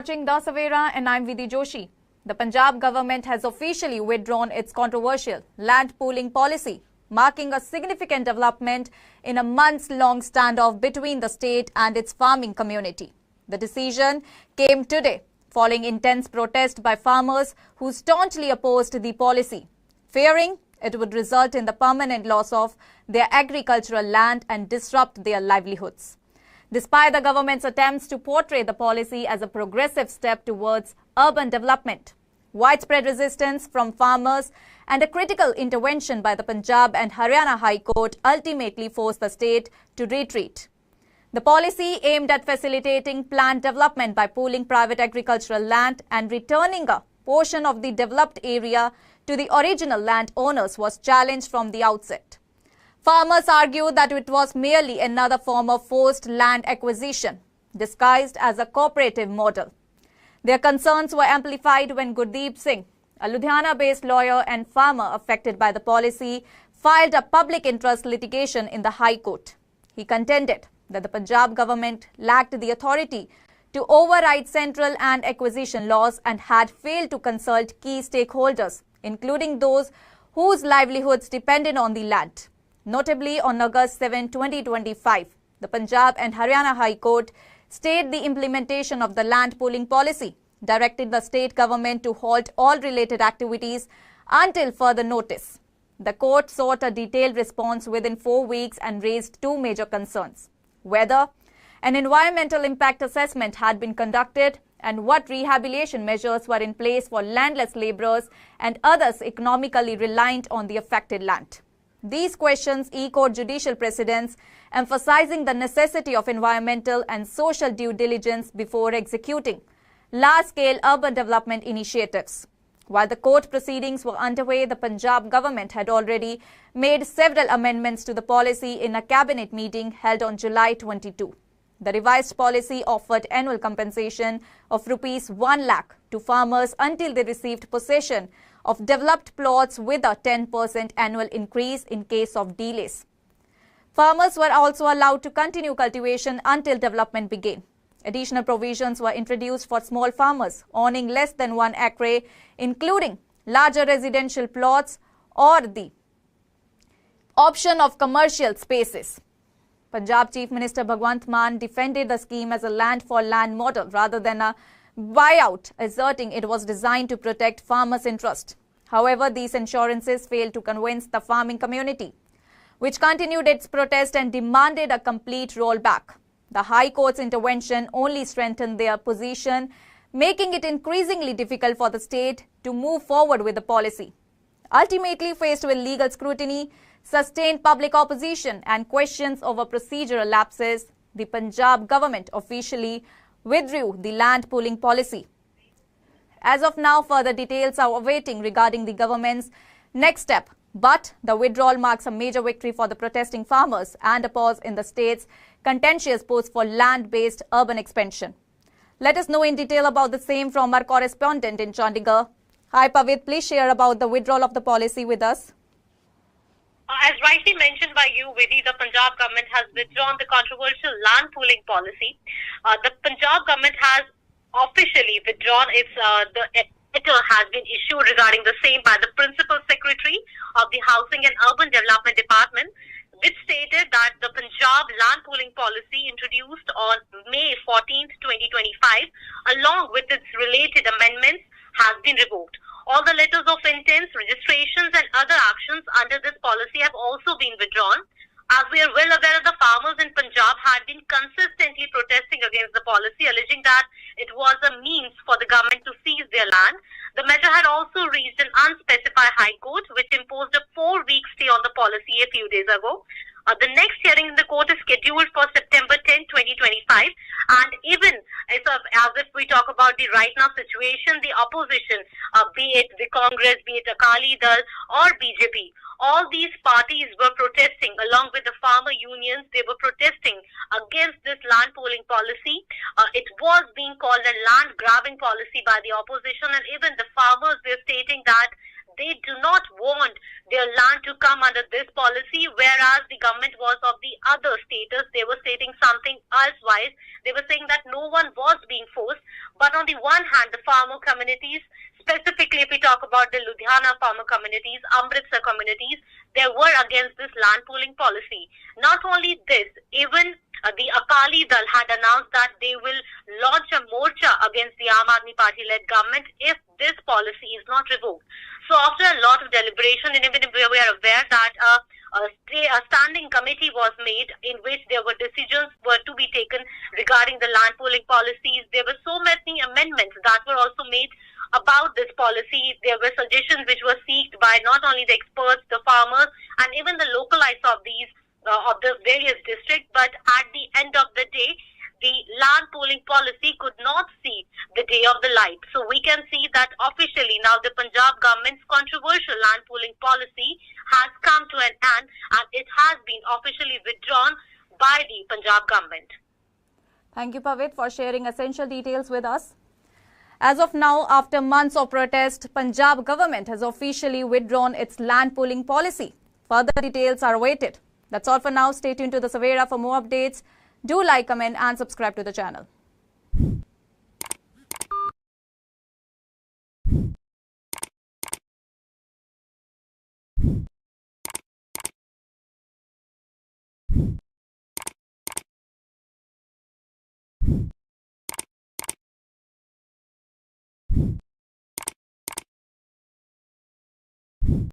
Watching Da Savera and I'm Vidhi Joshi. The Punjab government has officially withdrawn its controversial land pooling policy, marking a significant development in a months-long standoff between the state and its farming community. The decision came today following intense protest by farmers who staunchly opposed the policy, fearing it would result in the permanent loss of their agricultural land and disrupt their livelihoods. Despite the government's attempts to portray the policy as a progressive step towards urban development, widespread resistance from farmers and a critical intervention by the Punjab and Haryana High Court ultimately forced the state to retreat. The policy aimed at facilitating planned development by pooling private agricultural land and returning a portion of the developed area to the original landowners was challenged from the outset. Farmers argued that it was merely another form of forced land acquisition, disguised as a cooperative model. Their concerns were amplified when Gurdeep Singh, a Ludhiana-based lawyer and farmer affected by the policy, filed a public interest litigation in the High Court. He contended that the Punjab government lacked the authority to override central land acquisition laws and had failed to consult key stakeholders, including those whose livelihoods depended on the land. Notably, on August 7, 2025, the Punjab and Haryana High Court stayed the implementation of the land pooling policy, directed the state government to halt all related activities until further notice. The court sought a detailed response within 4 weeks and raised two major concerns: whether an environmental impact assessment had been conducted and what rehabilitation measures were in place for landless labourers and others economically reliant on the affected land. These questions echoed judicial precedents, emphasizing the necessity of environmental and social due diligence before executing large-scale urban development initiatives. While the court proceedings were underway, the Punjab government had already made several amendments to the policy in a cabinet meeting held on July 22. The revised policy offered annual compensation of Rs 1 lakh to farmers until they received possession of developed plots with a 10% annual increase in case of delays. Farmers were also allowed to continue cultivation until development began. Additional provisions were introduced for small farmers owning less than 1 acre, including larger residential plots or the option of commercial spaces. Punjab Chief Minister Bhagwant Mann defended the scheme as a land-for-land model rather than a buyout, asserting it was designed to protect farmers' interests. However, these assurances failed to convince the farming community, which continued its protest and demanded a complete rollback. The High Court's intervention only strengthened their position, making it increasingly difficult for the state to move forward with the policy. Ultimately, faced with legal scrutiny, sustained public opposition and questions over procedural lapses, the Punjab government officially withdrew the land pooling policy. As of now, further details are awaiting regarding the government's next step, but the withdrawal marks a major victory for the protesting farmers and a pause in the state's contentious push for land-based urban expansion. Let us know in detail about the same from our correspondent in Chandigarh. Hi Pavit, please share about the withdrawal of the policy with us. As rightly mentioned by you, Vidhi, the Punjab government has withdrawn the controversial land pooling policy. The Punjab government has officially withdrawn its the letter has been issued regarding the same by the Principal Secretary of the Housing and Urban Development Department, which stated that the Punjab land pooling policy introduced on May 14, 2025, along with its related amendments, has been revoked. All the letters of intent, registrations and other actions under this policy have also been withdrawn. As we are well aware, the farmers in Punjab had been consistently protesting against the policy, alleging that it was a means for the government to seize their land. The matter had also reached an unspecified High Court, which imposed a 4-week stay on the policy a few days ago. The next hearing in the court is scheduled for September 10, 2025. And even as if we talk about the right now situation, the opposition, be it the Congress, be it Akali Dal or BJP, all these parties were protesting along with the farmer unions. They were protesting against this land pooling policy. It was being called a land grabbing policy by the opposition, and even the farmers were stating that they do not want their land to come under this policy, whereas the government was of the other status. They were stating something elsewise. They were saying that no one was being forced. But on the one hand, the farmer communities, specifically if we talk about the Ludhiana farmer communities, Amritsar communities, they were against this land pooling policy. Not only this, even the Akali Dal had announced that they will launch a morcha against the Aam Aadmi Party-led government if this policy is not revoked. So after a lot of deliberation, and even we are aware that a standing committee was made in which there were decisions were to be taken regarding the land pooling policies. There were so many amendments that were also made about this policy. There were suggestions which were sought by not only the experts, the farmers, and even the localites of these of the various districts, but at the end of the day, the land pooling policy could not see the day of the light. So we can see that officially now the Punjab government's controversial land pooling policy has come to an end, and it has been officially withdrawn by the Punjab government. Thank you, Pavit, for sharing essential details with us. As of now, after months of protest, Punjab government has officially withdrawn its land pooling policy. Further details are awaited. That's all for now. Stay tuned to the Savera for more updates. Do like, comment and subscribe to the channel.